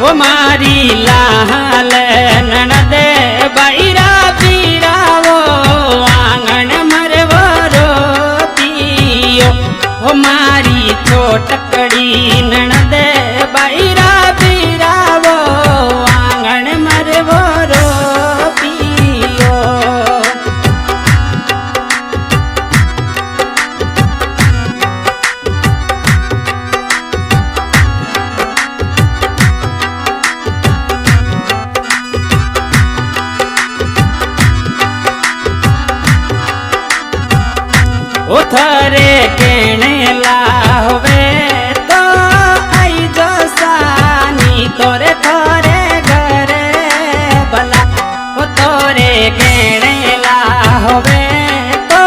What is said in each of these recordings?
ओ मारी लाल ननदे बैरा पीरावो आंगण मरवो रोतियो ओ मारी छोटकड़ी ननदे बैरा पीरावो आंगण मरवो रोतियो। ओ थारे कहने लावे तो आई जो सानी तोरे थारे घरे भला ओ तोरे कहने लावे तो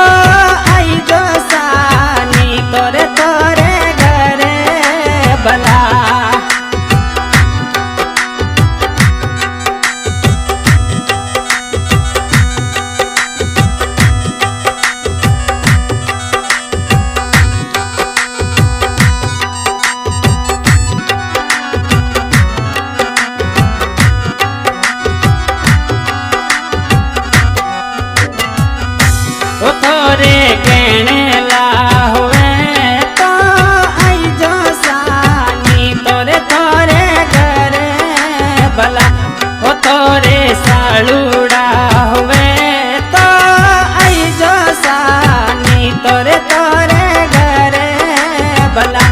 आई जो सानी तोरे थारे घरे भला। ओ थोरे कहने लावे तो आई जो सानी तोरे थोरे घरे भला ओ थोरे सालूड़ा हुए तो आई जो सानी तोरे थोरे घरे भला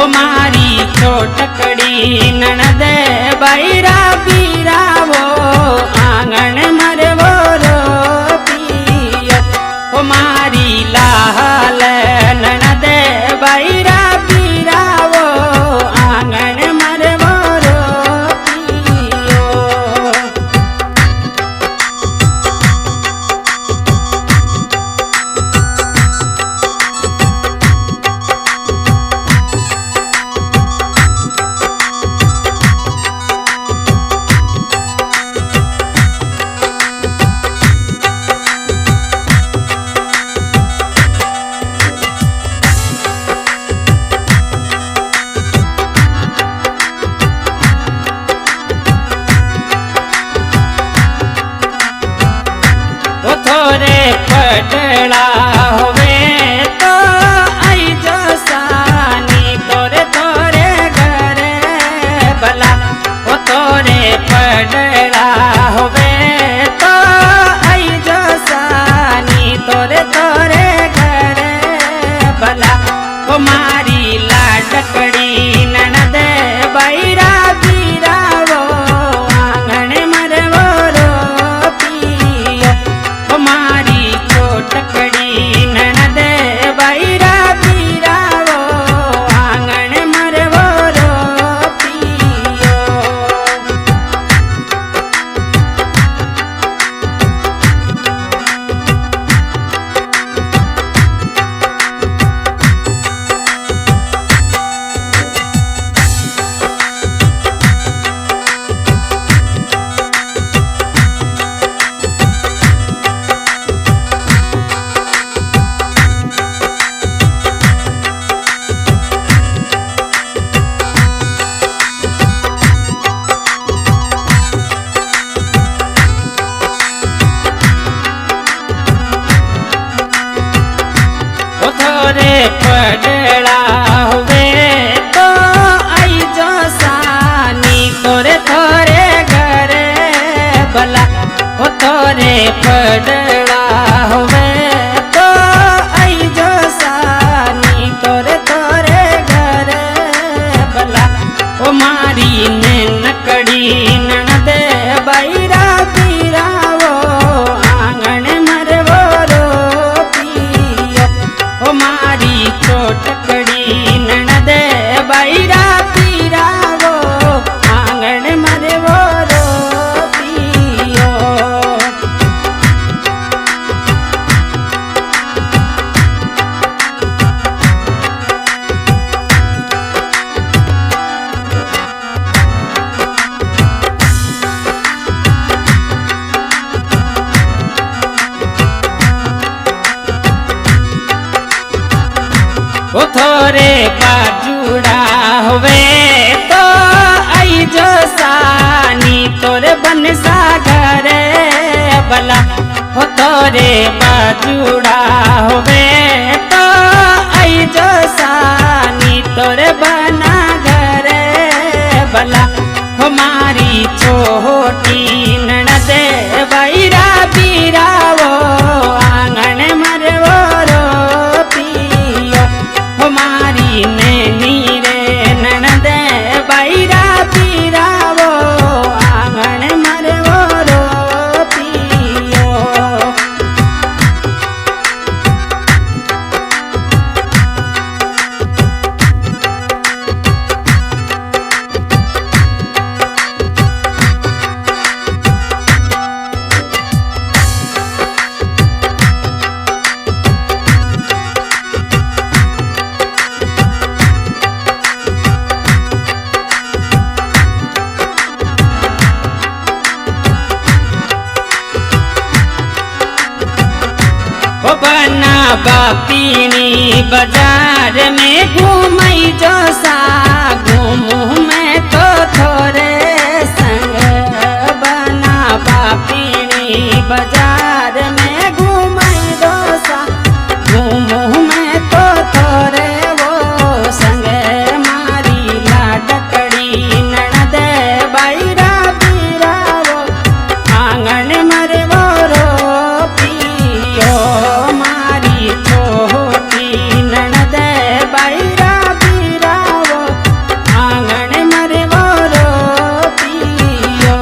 ओ मारी छोटकड़ी ननदे बैरा पीरावो आंगण मरवो ओ मारी लाल ननदे बैरा पीरावो आंगण मरवो रोतियो। ओ थोरे पटड़ा होवे तो आई जो सानी तोरे थोरे घरे भला ओ थोरे पटड़ा होवे तो आई जो सानी तोरे थोरे घरे भला ओ मारी लाडकड़ी ननदे बैरा पीरावो आंगण मरवो रोतियो ओ मारी छोटकड़ी ननदे बैरा पीरावो आंगण मरवो रोतियो। ओ थोरे पटड़ा हुए तो आई जो सानी तोरे थोरे घरे भला ओ थोरे पटड़ा हुए तो आई जो सानी तोरे थोरे घरे भला ओ मारी नैनकड़ी ननदे बैरा पीरावो आंगण मरवो रोतियो ओ मारी छोटकड़ी ननदे बैरा पीरावो आंगण मरवो रोतियो। ओ थोरे बाजूड़ा हुए तो आई जो सा हो तोरे बाजुड़ा होवे तो आई जो सानी तोरे बना घरे भला हमारी छोटी ननदे बैरा बीरावो आंगन मरवो रो पियो हमारी नैनी रे ननदे बैरा बीरावो आंगन मरवो रो पियो। बना बापीनी बाजार में घूमई जो सा घूमू मैं तो थोरे संग बना बापीनी बाजार में घूमई जो सा घूमू मैं तो थोरे वो संग मारी लाडकड़ी ननद बैरा बीरा वो आंगन मरवो रो पियो मारी छोटी ननद बैरा बीरा वो आंगन मरवो रो पियो।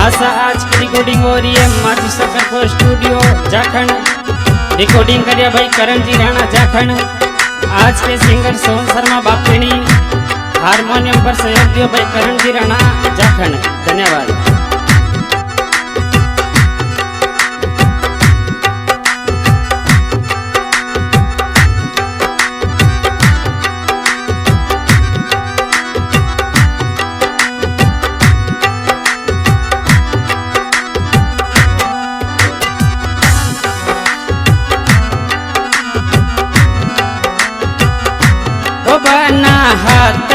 आशा आज की रिकॉर्डिंग हो रही है माटी सकल को स्टूडियो जाखंड। रिकॉर्डिंग करिए भाई करण जी राणा जाखंड। आज के सिंगर सोहन शर्मा बापणी। हारमोनियम पर सहयोग दियो भाई करण जी राणा जाखंड। धन्यवाद। बना हाथ